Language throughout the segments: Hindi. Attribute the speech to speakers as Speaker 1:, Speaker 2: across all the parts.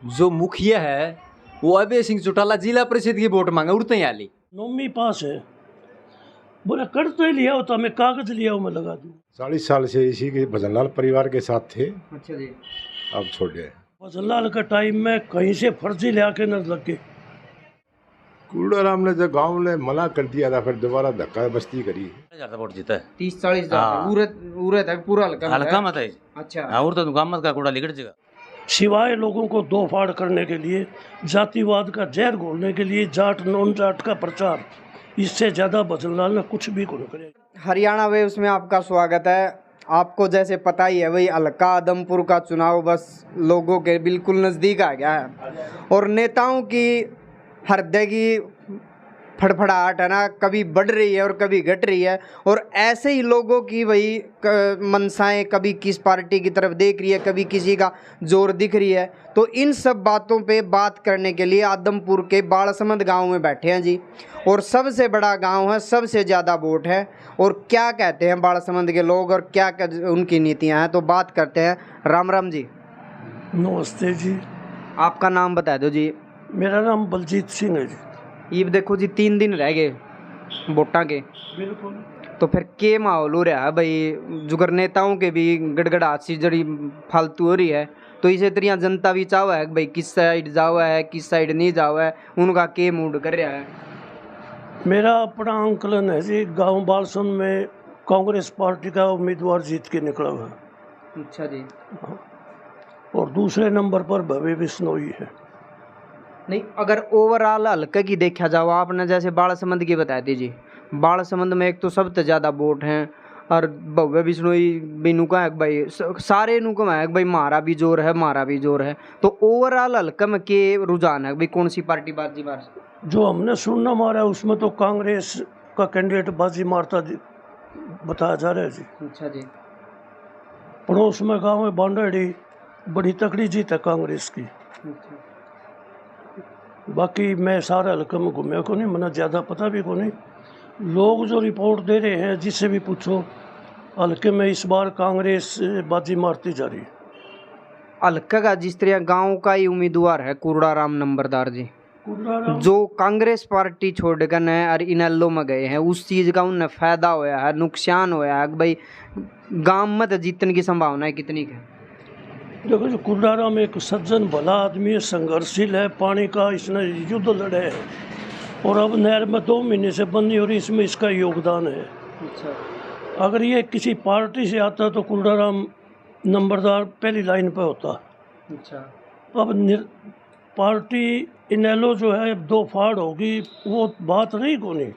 Speaker 1: जो मुखिया है वो अभय सिंह चौटाला जिला परिषद की वोट मांगे उड़ते ही आली
Speaker 2: नौवीं पास है, बोले कर तो ही लिया हो तो हमें कागज लिया हो मैं लगा दूँ।
Speaker 3: 40 साल से इसी के भजनलाल परिवार के साथ थे,
Speaker 1: अच्छा जी।
Speaker 3: अब छोड़ गए।
Speaker 2: भजनलाल के टाइम में कहीं से फर्जी ले आके न लग गए।
Speaker 3: कूड़ाराम ने जब गांव ने मना कर दिया था, फिर दोबारा धक्का बस्ती करी।
Speaker 4: वोट जीता है
Speaker 1: 30-40
Speaker 4: हाँ।
Speaker 1: उरे तक पूरा
Speaker 4: हल्का मत है।
Speaker 1: अच्छा
Speaker 4: हाँ, और तो गाँव मत का कूड़ा लिकड़ जाएगा।
Speaker 2: सिवाय लोगों को दो फाड़ करने के लिए, जातिवाद का जहर घोलने के लिए, जाट नॉन जाट का प्रचार, इससे ज़्यादा भजनलाल ने कुछ भी नहीं करे।
Speaker 5: हरियाणा वे उसमें आपका स्वागत है। आपको जैसे पता ही है, वही हल्का आदमपुर का चुनाव बस लोगों के बिल्कुल नज़दीक आ गया है और नेताओं की हृदय की फड़फड़ाहट है ना, कभी बढ़ रही है और कभी घट रही है। और ऐसे ही लोगों की वही मनसाएं, कभी किस पार्टी की तरफ देख रही है, कभी किसी का जोर दिख रही है। तो इन सब बातों पे बात करने के लिए आदमपुर के बालसमंद गांव में बैठे हैं जी। और सबसे बड़ा गांव है, सबसे ज़्यादा वोट है। और क्या कहते हैं बालसमंद के लोग और क्या उनकी नीतियाँ हैं, तो बात करते हैं। राम राम जी।
Speaker 2: नमस्ते जी।
Speaker 5: आपका नाम बता दो जी।
Speaker 2: मेरा नाम बलजीत सिंह है जी।
Speaker 5: ये देखो जी 3 दिन रह गए वोटा के।
Speaker 2: बिल्कुल।
Speaker 5: तो फिर के माहौल हो रहा है भाई, जुगर नेताओं के भी गड़गड़ाहट सी जड़ी फालतू हो रही है। तो इसे तरह जनता भी चाहवा है भाई किस साइड जावा है किस साइड नहीं जावा है, उनका के मूड कर रहा है।
Speaker 2: मेरा अपना आंकलन है जी, गांव बालसन में कांग्रेस पार्टी का उम्मीदवार जीत के निकला हुआ है।
Speaker 5: अच्छा जी।
Speaker 2: और दूसरे नंबर पर भव्य बिश्नोई है।
Speaker 5: नहीं, अगर ओवरऑल हल्के की देखा जाओ, आपने जैसे बालसमंद की बता दीजिए, बालसमंद में एक तो सबसे ज़्यादा वोट हैं और भव्य बिश्नोई भी नुका है भाई, सारे नुका है भाई, मारा भी जोर है मारा भी जोर है। तो ओवरऑल हल्का में के रुझान है भाई, कौन सी पार्टी बाजी मार?
Speaker 2: जो हमने सुनना मारा उसमें तो कांग्रेस का कैंडिडेट बाजी मारता बताया जा रहा है जी।
Speaker 5: अच्छा जी।
Speaker 2: पड़ोस में गाँव में बांडड़ी बड़ी तकड़ी जीत है कांग्रेस की।
Speaker 5: अच्छा।
Speaker 2: बाकी मैं सारा हल्का में घूमे को नहीं, मना ज़्यादा पता भी को नहीं। लोग जो रिपोर्ट दे रहे हैं जिससे भी पूछो, हल्के में इस बार कांग्रेस बाजी मारती जा रही है।
Speaker 5: हल्का का जिस तरह गांव का ही उम्मीदवार है कूड़ाराम नंबरदार जी, जो कांग्रेस पार्टी छोड़कर न और इनेलो में गए हैं, उस चीज़ का उन्हें फायदा होया है, नुकसान होया है भाई? गांव में जीतने की संभावना है कितनी है?
Speaker 2: देखो जो कुर्राराम एक सज्जन भला आदमी है, संघर्षशील है, पानी का इसने युद्ध लड़े है और अब नहर में 2 महीने से बंद नहीं हो रही, इसमें इसका योगदान है।
Speaker 5: अच्छा।
Speaker 2: अगर ये किसी पार्टी से आता तो कुर्राराम नंबरदार पहली लाइन पे होता।
Speaker 5: अच्छा।
Speaker 2: अब पार्टी इनेलो जो है 2 फाड़ होगी, वो बात रही को नहीं।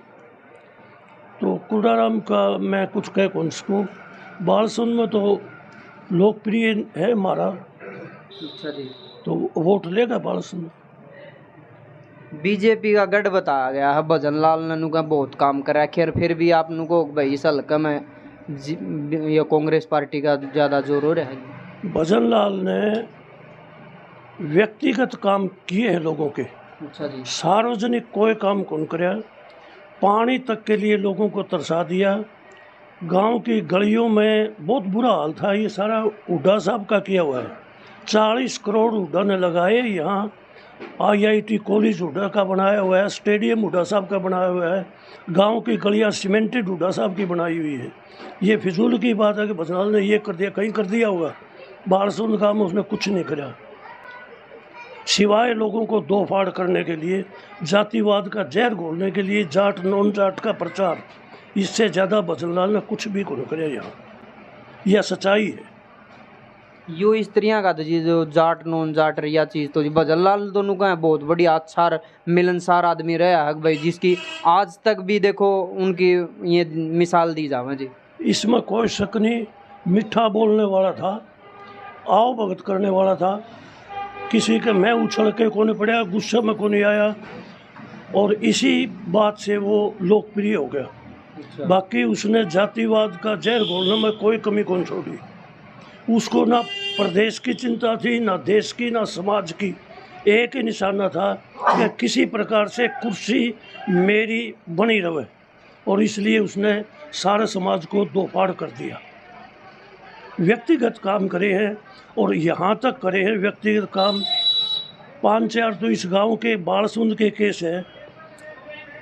Speaker 2: तो कुर्राराम का मैं कुछ कह कौन सकूँ। बालसन में तो लोकप्रिय है हमारा।
Speaker 5: अच्छा जी।
Speaker 2: तो वोट लेगा बालसन में।
Speaker 5: बीजेपी का गढ़ बताया गया है, भजनलाल ननू का बहुत काम करा, खैर फिर भी आप नुको भाई इस हल्का में ये कांग्रेस पार्टी का ज़्यादा जोर हो रहा है।
Speaker 2: भजनलाल ने व्यक्तिगत काम किए हैं लोगों के।
Speaker 5: अच्छा जी।
Speaker 2: सार्वजनिक कोई काम कौन कराया, पानी तक के लिए लोगों को तरसा दिया। गांव की गलियों में बहुत बुरा हाल था, ये सारा हुड्डा साहब का किया हुआ है। 40 करोड़ हुड्डा ने लगाए। यहाँ IIT कॉलेज हुड्डा का बनाया हुआ है, स्टेडियम हुड्डा साहब का बनाया हुआ है, गांव की गलियाँ सीमेंटेड हुड्डा साहब की बनाई हुई है। ये फिजूल की बात है कि भजनलाल ने ये कर दिया, कहीं कर दिया होगा। बालसन गाँव में उसने कुछ नहीं करा, सिवाय लोगों को दो फाड़ करने के लिए, जातिवाद का जहर घोलने के लिए, जाट नॉन जाट का प्रचार, इससे ज़्यादा भजनलाल ने कुछ भी को करे यहाँ। यह सच्चाई है।
Speaker 5: यो स्त्रियाँ का तो जी जो जाट नॉन जाट रिया चीज़ तो जी भजनलाल दोनों का है, बहुत बढ़िया अच्छा मिलनसार आदमी रहा है भाई, जिसकी आज तक भी देखो उनकी ये मिसाल दी जावे जी।
Speaker 2: इसमें कोई शक नहीं, मीठा बोलने वाला था, आओ भगत करने वाला था, किसी के मैं उछल के को नहीं पड़ा, गुस्से में को नहीं आया, और इसी बात से वो लोकप्रिय हो गया।
Speaker 5: अच्छा।
Speaker 2: बाकी उसने जातिवाद का जहर घोलने में कोई कमी कौन छोड़ी। उसको ना प्रदेश की चिंता थी, ना देश की, ना समाज की। एक ही निशाना था कि किसी प्रकार से कुर्सी मेरी बनी रहे, और इसलिए उसने सारे समाज को दो फाड़ कर दिया। व्यक्तिगत काम करे हैं और यहाँ तक करे हैं व्यक्तिगत काम 5-4 तो इस गांव के बालसुंद के केस है।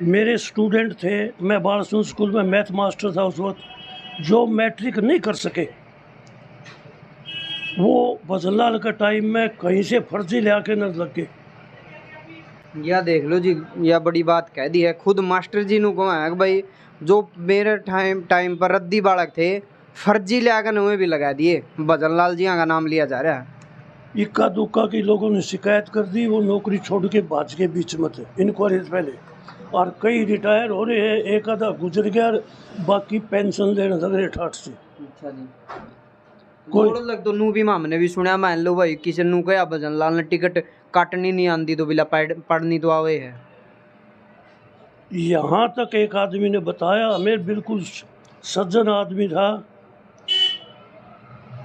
Speaker 2: मेरे स्टूडेंट थे, मैं बालसुंद स्कूल में मैथ मास्टर था उस वक्त, जो मैट्रिक नहीं कर सके, वो भजनलाल का टाइम में कहीं से फर्जी ले आके न लग गए।
Speaker 5: या देख लो जी, या बड़ी बात कह दी है। खुद मास्टर जी ने कहा है कि भाई जो मेरे टाइम पर रद्दी बालक थे, फर्जी ले आकर उन्हें भी लगा दिए। भजनलाल जी का नाम लिया जा रहा है।
Speaker 2: इक्का दुक्का की लोगों ने शिकायत कर दी, वो नौकरी छोड़ के भाज के बीच में थे इंक्वायरी से पहले, और कई रिटायर हो रहे हैं, एक आधा गुजर गया, बाकी पेंशन लेने लग रहे ठाट से।
Speaker 5: अच्छा जी,
Speaker 2: कोई
Speaker 5: कोई लग तो नू भी हमने भी सुना, मान लो भाई किसी नू कहा भजनलाल ने टिकट काटनी नहीं आंदी तो बिला पढ़नी तो आवे है।
Speaker 2: यहाँ तक एक आदमी ने बताया, हमें बिल्कुल सज्जन आदमी था,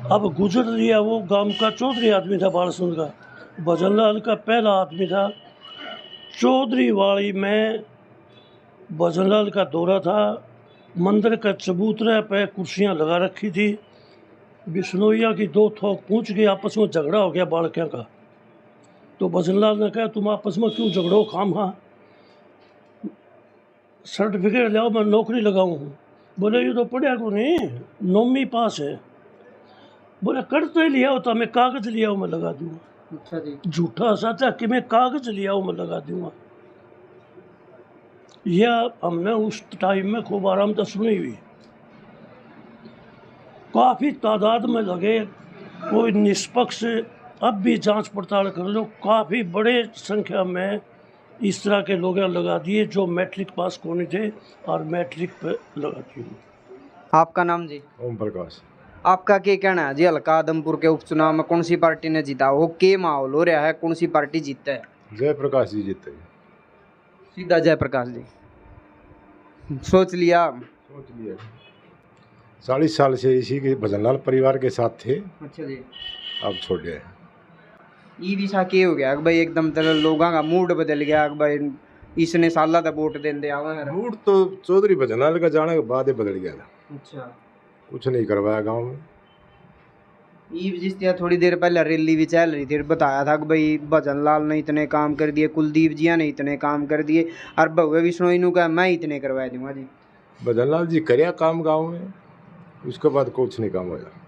Speaker 2: अब गुजर लिया, वो गांव का चौधरी आदमी था बालसुंद का, भजनलाल का पहला आदमी था। चौधरी वाली में भजनलाल का दौरा था, मंदिर का चबूतरे पे कुर्सियां लगा रखी थी, बिश्नोइया की 2 थोक पूछ के आपस में झगड़ा हो गया बालकिया का। तो भजनलाल ने कहा तुम आपस में क्यों झगड़ो खाम, हाँ सर्टिफिकेट लाओ, मैं नौकरी लगाऊँ। बोले ये तो पढ़िया को नहीं, 9वीं पास है। बोले कर तो ही लिया होता, मैं कागज लिया हूँ, मैं लगा दूंगा।
Speaker 5: अच्छा जी,
Speaker 2: झूठा साचा कि मैं कागज लिया हूँ, मैं लगा दूंगा। यह हमने उस टाइम में खूब आराम से सुनी हुई। काफ़ी तादाद में लगे, कोई निष्पक्ष, अब भी जांच पड़ताल कर लो, काफ़ी बड़े संख्या में इस तरह के लोग लगा दिए जो मैट्रिक पास होने थे और मैट्रिक पे लगा दिए।
Speaker 5: आपका नाम जी?
Speaker 3: ओम प्रकाश।
Speaker 5: आपका क्या कहना है जी, हल्का आदमपुर के उपचुनाव में कौन सी पार्टी ने जीता हो, के माहौल हो रहा है, कौन सी पार्टी जीतता है?
Speaker 3: जयप्रकाश जी जीते।
Speaker 5: सीधा जयप्रकाश जी। सोच लिया?
Speaker 3: सोच लिया। 40 साल से इसी के भजनलाल परिवार के साथ थे।
Speaker 5: अच्छा जी,
Speaker 3: अब छोड़ गए।
Speaker 5: ये भी साकी हो गया कि भाई एकदम तरह लोगों का मूड बदल गया कि भाई इसने साला दा वोट देंदे आवे है।
Speaker 3: मूड तो चौधरी भजनलाल का जाने के बाद ही बदल गया था।
Speaker 5: अच्छा,
Speaker 3: कुछ नहीं करवाया गांव में।
Speaker 5: ये जिस तरह थोड़ी देर पहले रैली भी चल रही थी, बताया था कि भाई भजनलाल ने इतने काम कर दिए, कुलदीप जी ने इतने काम कर दिए, और भव्य विश्नोई नु का मैं इतने करवा दूंगा जी।
Speaker 3: भजनलाल जी करया काम गांव में, उसके बाद कुछ नहीं काम होया।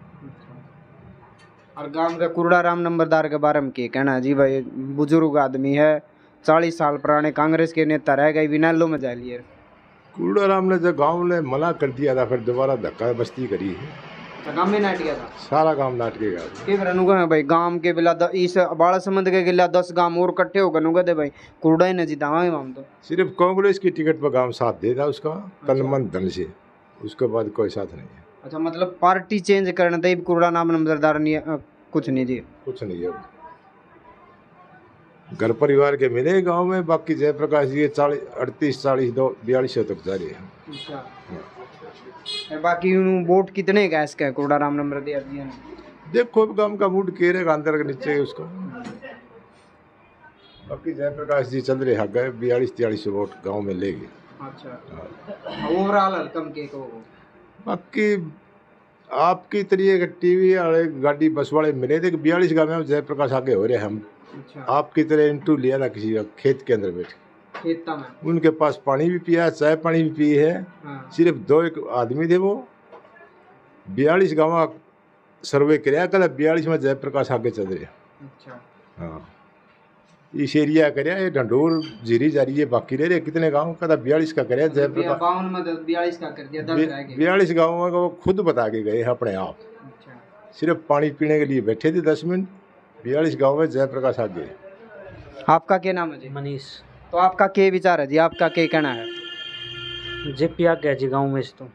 Speaker 5: और गांव का कुरड़ा राम नंबरदार के बारे में क्या कहना है जी? भाई बुजुर्ग आदमी है, 40 साल पुराने कांग्रेस के नेता रह गए, विनालो में जा लिए।
Speaker 3: कूड़ाराम ने जब गांव ने मना कर दिया था, फिर दोबारा धक्का बस्ती करी है।
Speaker 5: तो गांव में नाट गया था,
Speaker 3: सारा काम नाट के गया।
Speaker 5: के अनुगा है भाई गांव के बिला इस बाड़ा समझ के गिला 10 गांव और इकट्ठे होकर नुगा दे भाई कुरड़ा ही न जितावा हम तो।
Speaker 3: सिर्फ कांग्रेस की टिकट पर गांव साथ देता उसका, तन मन धन से, उसके बाद कोई साथ नहीं है।
Speaker 5: अच्छा, मतलब पार्टी चेंज करने तक कुरड़ा नाम नंबरदार नहीं कुछ नहीं दिए?
Speaker 3: कुछ नहीं है। घर परिवार के मिले गांव में, बाकी जयप्रकाश जी 38, 40, 42 तक जा रहे हैं।
Speaker 5: अच्छा, बाकी वोट कितने का इसका कुरड़ा राम नंबरदार जी ने?
Speaker 3: देखो अब गांव का मूड कह रहेगा, अंदर के नीचे उसका। बाकी जयप्रकाश जी चल रहे हैं, गए 42-43 वोट गांव में ले गए।
Speaker 5: अच्छा, ओवरऑल कम के को
Speaker 3: बाकी आपकी तरीके टीवी वाले गाड़ी बस वाले मिले थे कि 42 गाँव में जयप्रकाश आगे हो रहे हैं हम।
Speaker 5: अच्छा,
Speaker 3: आपकी तरह इंटरव्यू लिया था किसी का खेत के अंदर बैठ,
Speaker 5: खेता में
Speaker 3: उनके पास पानी भी पिया, चाय पानी भी पी है।
Speaker 5: हाँ।
Speaker 3: सिर्फ 2-1 आदमी थे, वो 42 गाँव सर्वे कराया, कल 42 में जयप्रकाश आगे चल रहे।
Speaker 5: अच्छा,
Speaker 3: हाँ, इस एरिया कराया, ये ढंडोर जीरी जा रही है, बाकी रह रहे कितने गाँव का था, 42 का कराया जयप्रकाश।
Speaker 5: 52 में 42 का कर दिया, 10 रह गए।
Speaker 3: 42 गाँव में वो खुद बता के गए अपने आप,
Speaker 5: अच्छा,
Speaker 3: सिर्फ पानी पीने के लिए बैठे थे 10 मिनट। 42 गाँव में जयप्रकाश आगे।
Speaker 5: आपका क्या नाम है जी?
Speaker 6: मनीष।
Speaker 5: तो आपका क्या विचार है जी, आपका क्या कहना है?
Speaker 6: जेपी आ गया जी गाँव में से तो।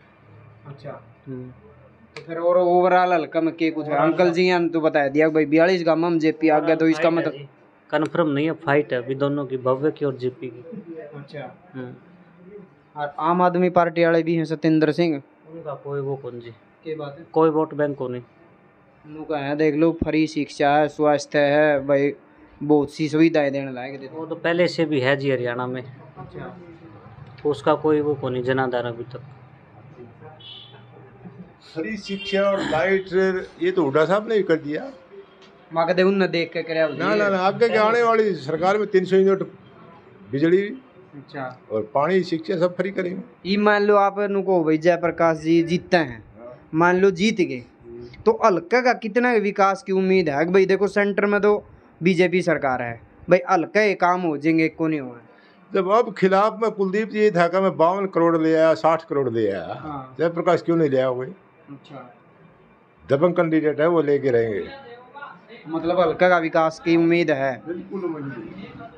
Speaker 5: अच्छा, तो फिर और ओवरऑल हल्का में के कुछ है? अंकल जी ने तो बता दिया भाई 42 गाँव में जेपी आ गया, तो इसका मतलब
Speaker 6: कन्फर्म नहीं है, फाइट है अभी दोनों की, भव्य की और जेपी की।
Speaker 5: अच्छा, और आम आदमी पार्टी वाले भी हैं सत्येंद्र सिंह,
Speaker 6: उनका कोई वो कौन जी,
Speaker 5: क्या बात है?
Speaker 6: कोई वोट बैंक को नहीं।
Speaker 5: उनका है देख लो, फ्री शिक्षा है, स्वास्थ्य है भाई, बहुत सी सुविधाएं देने लायक देते।
Speaker 6: वो तो पहले से भी है जी हरियाणा में।
Speaker 5: अच्छा,
Speaker 6: तो उसका कोई वो कौन नहीं जनाधार अभी तक।
Speaker 3: फ्री शिक्षा और लाइट ये तो हुड्डा साहब ने कर दिया।
Speaker 5: माकदे उन देख के करे
Speaker 3: ना ना ना आगे के आने वाली सरकार में 300 यूनिट बिजली
Speaker 5: अच्छा
Speaker 3: और पानी शिक्षा सब फ्री करेंगे।
Speaker 5: ये मान लो आप नुको भाई जयप्रकाश जी जीतते हैं, मान लो जीत गए, तो हल्का का कितना विकास की उम्मीद है भाई? देखो सेंटर में तो बीजेपी सरकार है भाई, हल्का ये काम हो जाएंगे को नहीं हुआ।
Speaker 3: जब अब खिलाफ में कुलदीप जी था कि मैं 52 करोड़ ले आया, 60 करोड़ ले आया,
Speaker 5: हाँ।
Speaker 3: जयप्रकाश क्यों नहीं ले आओगे?
Speaker 5: अच्छा
Speaker 3: दबंग कैंडिडेट है, वो लेके रहेंगे।
Speaker 5: मतलब हल्का का विकास की उम्मीद है।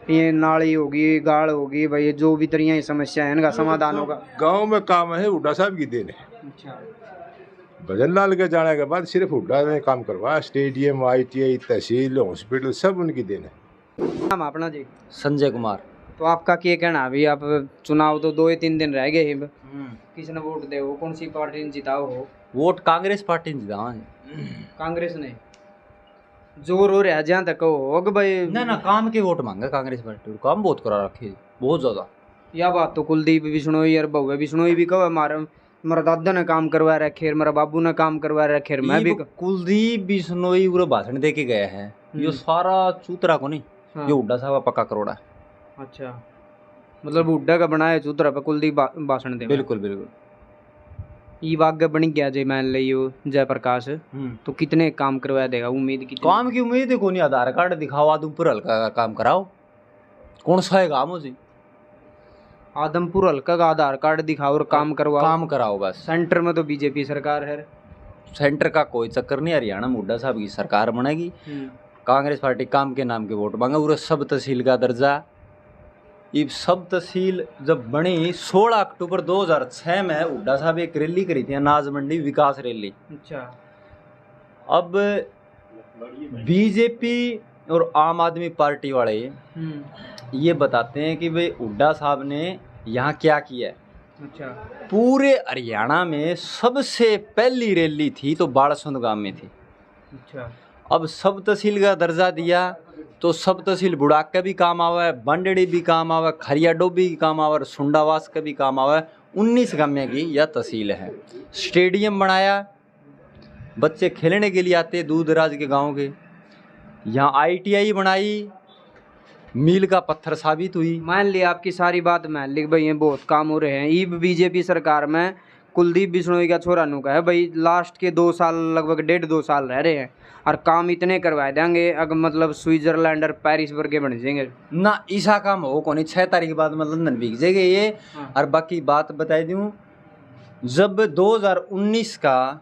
Speaker 5: ये नाली होगी, गाड़ होगी भाई, जो भी तरिया समस्या है इनका समाधान होगा।
Speaker 3: गांव में काम है, हुड्डा साहब की देन है।
Speaker 5: अच्छा
Speaker 3: भजन लाल के जाने के बाद सिर्फ हुड्डा ने काम करवाया, स्टेडियम, ITI, तहसील, हॉस्पिटल सब उनकी देन है।
Speaker 5: नाम अपना जी?
Speaker 1: संजय कुमार।
Speaker 5: तो आपका क्या कहना अभी? आप चुनाव तो 2 3 दिन रह गए हैं, किसने वोट दे हो, कौन सी पार्टी ने जिताओ हो?
Speaker 1: वोट कांग्रेस पार्टी ने जिता।
Speaker 5: कांग्रेस ने जोर हो रहा जहाँ तक हो भाई।
Speaker 1: ना ना काम के वोट मांगे कांग्रेस पार्टी, काम बहुत करा रखे, बहुत ज्यादा।
Speaker 5: यह बात तो कुलदीप बिश्नोई और बहु बिश्नोई भी कहो, हमारा दादा ने काम करवा रखे, मेरा बाबू ने काम करवा रखे, मैं भी।
Speaker 1: कुलदीप बिश्नोई पूरा भाषण दे के गए हैं, ये सारा चूतरा को नहीं,
Speaker 5: हाँ।
Speaker 1: ये हुड्डा साहब पक्का करोड़ा।
Speaker 5: अच्छा मतलब हुड्डा का बनाया चूतरा पे कुलदीप भाषण दे।
Speaker 1: बिल्कुल बिल्कुल।
Speaker 5: ये आगे बन गया जी मान लियो जयप्रकाश, तो कितने काम करवा देगा? उम्मीद की
Speaker 1: काम की उम्मीद है कोनी, आधार कार्ड दिखाओ, आदमपुर हल्का का काम कराओ, कौन सा है काम हो जी?
Speaker 5: आदमपुर हल्का का आधार कार्ड दिखाओ और काम करवाओ,
Speaker 1: काम कराओ बस।
Speaker 5: सेंटर में तो बीजेपी सरकार है।
Speaker 1: सेंटर का कोई चक्कर नहीं, हरियाणा में हुड्डा साहब की सरकार बनेगी। कांग्रेस पार्टी काम के नाम के वोट मांगे, पूरा सब तहसील का दर्जा। ये सब तहसील जब बनी 16 अक्टूबर 2006 में हुड्डा साहब एक रैली करी थी, अनाज मंडी विकास रैली।
Speaker 5: अच्छा
Speaker 1: अब बीजेपी और आम आदमी पार्टी वाले ये बताते हैं कि भाई हुड्डा साहब ने यहाँ क्या किया है।
Speaker 5: अच्छा
Speaker 1: पूरे हरियाणा में सबसे पहली रैली थी तो बाड़सुंद गांव में थी।
Speaker 5: अच्छा
Speaker 1: अब सब तहसील का दर्जा दिया तो सब तहसील बुड़ाक का भी काम आवा है, बंडड़ी भी काम आवा है, खरिया डोबी भी काम आवा है, सुंडावास का भी काम आवा है। 19 गांव की यह तहसील है। स्टेडियम बनाया, बच्चे खेलने के लिए आते दूर दराज के गाँव के। यहाँ ITI बनाई, मील का पत्थर साबित हुई।
Speaker 5: मान लिया आपकी सारी बात मान ली भाई, ये बहुत काम हो रहे हैं। ये बीजेपी सरकार में कुलदीप बिश्नोई का छोरा नु का है भाई, लास्ट के 2 साल लगभग 1.5-2 साल रह रहे हैं और काम इतने करवा देंगे अगर मतलब स्विट्जरलैंड और पेरिस वर्गे बन जाएंगे
Speaker 1: ना। ऐसा काम हो कौन, 6 तारीख के बाद में लंदन भीग जाएगा ये। और बाकी बात बता दूं, जब 2019 का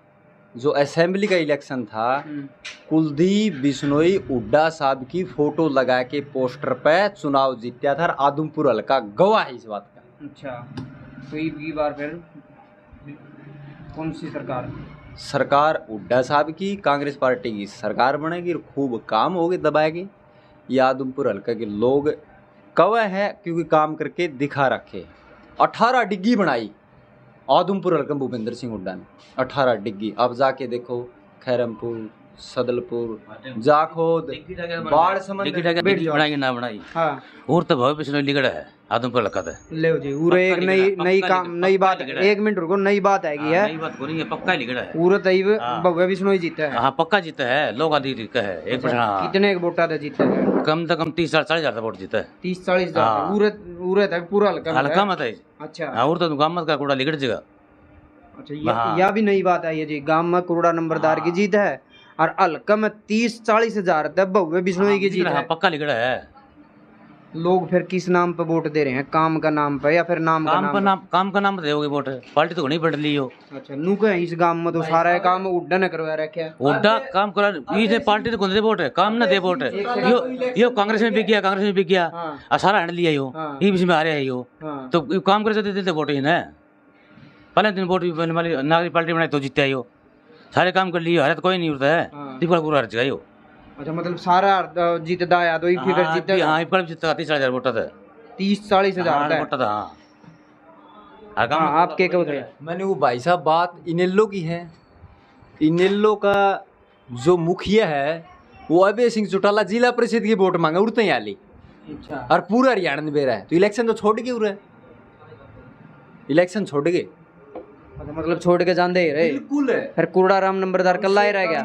Speaker 1: जो असेंबली का इलेक्शन था, कुलदीप बिश्नोई हुड्डा साहब की फोटो लगा के पोस्टर पे चुनाव जीता था और आदमपुर हल्का गवाह है इस बात का।
Speaker 5: अच्छा तो ये बार फिर कौन सी
Speaker 1: सरकार हुड्डा साहब की, कांग्रेस पार्टी की सरकार बनेगी और खूब काम होगी दबाएगी। ये आदमपुर हल्का के लोग कवा है क्योंकि काम करके दिखा रखे। 18 डिग्गी बनाई आदमपुर हल्का भूपेंद्र सिंह हुड्डा ने, 18 डिग्गी। अब जाके देखो खैरमपुर, सदलपुर, जाखोद, बाढ़
Speaker 4: बनाई ना बनाई।
Speaker 5: हाँ
Speaker 4: और तो भव्य बिश्नोई लिगड़ा है आदमपुर हल्का है।
Speaker 5: ले जी उरे एक नई बात, 1 मिनट रुको, नई बात है
Speaker 4: हाँ, नई बात नहीं है, पक्का लिगड़ा है।
Speaker 5: पूरा तईब भव्य बिश्नोई जीता है।
Speaker 4: हाँ पक्का जीता है, लोग आदि जीता है। 1%
Speaker 5: कितने वोटा था जीता है?
Speaker 4: कम से कम 30-40 हजार वोट जीता है।
Speaker 5: 30-40 हजार उरे तक पूरा
Speaker 4: हल्का मत है।
Speaker 5: अच्छा
Speaker 4: और तो गाँव मत का कूड़ा लिगड़ जाएगा।
Speaker 5: अच्छा यह भी नई बात है ये जी, गांव में करोड़ा नंबरदार की जीत है और हल्का में 30-40 हजार तक भव्य बिश्नोई की जीत है।
Speaker 4: पक्का लिगड़ा है।
Speaker 5: लोग फिर किस नाम पे वोट दे रहे हैं? काम का नाम पे या फिर नाम
Speaker 4: का नाम पे दोगे वोट? पार्टी तो नहीं बढ़ ली हो।
Speaker 5: अच्छा नु के इस गांव में तो सारा काम हुड्डा ने करवा रखा है।
Speaker 4: हुड्डा काम करा, ये पार्टी तो कौन दे वोट है, काम ना दे वोट है। यो कांग्रेस में बिक गया, कांग्रेस में बिक गया, सारा हैंड लिया यो, ये बीच में आ रहा है यो, तो काम करे देते वोट ही ना। पहले दिन वोट नागरिक पार्टी बनाई तो जीते यो, सारे काम कर लिए, हरे तो कोई नहीं उठता है। दीपक पूरा हर जगह यो। अच्छा
Speaker 5: मतलब सारा जीतदा है तो फिगर जीतदा।
Speaker 4: हां इपड़ जीतदा 30-40 हजार वोट था।
Speaker 5: 30-40 हजार
Speaker 4: वोट था।
Speaker 5: हां आप क्या कहते?
Speaker 1: मैंने वो भाई साहब बात इनेलो की है। इनेलो का जो मुखिया है वो अभय सिंह चौटाला जिला परिषद की वोट मांगा उड़ते ही आली।
Speaker 5: अच्छा
Speaker 1: और पूरा हरियाणा में बेरा है तो इलेक्शन तो छोड़ के उरे, इलेक्शन छोड़ के।
Speaker 5: अच्छा मतलब छोड़ के जाते ही रहे।
Speaker 1: बिल्कुल है।
Speaker 5: फिर कूड़ा राम नंबरदार कल्ला ही रह गया।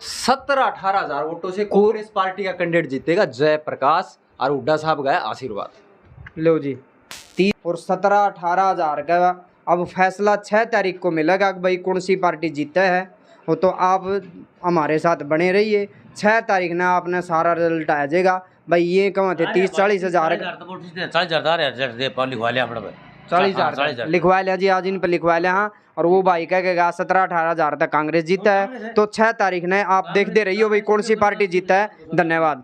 Speaker 1: 17-18 हजार वोटों से कांग्रेस पार्टी का कैंडिडेट जीतेगा जयप्रकाश, और हुड्डा साहब गए आशीर्वाद।
Speaker 5: लो जी 30 और 17-18 हजार का अब फैसला 6 तारीख को मिलेगा कि भाई कौन सी पार्टी जीता है। वो तो आप हमारे साथ बने रहिए, 6 तारीख ना आपने सारा रिजल्ट आ जाएगा भाई। ये कहाँ थे 30-40 हजार 40 हजार लिखवा लिया जी, आज इन पर लिखवा लिया। हाँ, और वो भाई कहेगा 17-18 हजार तक कांग्रेस जीता है। तो 6 तारीख ने आप देखते रहिए भाई कौन सी पार्टी जीता है। धन्यवाद।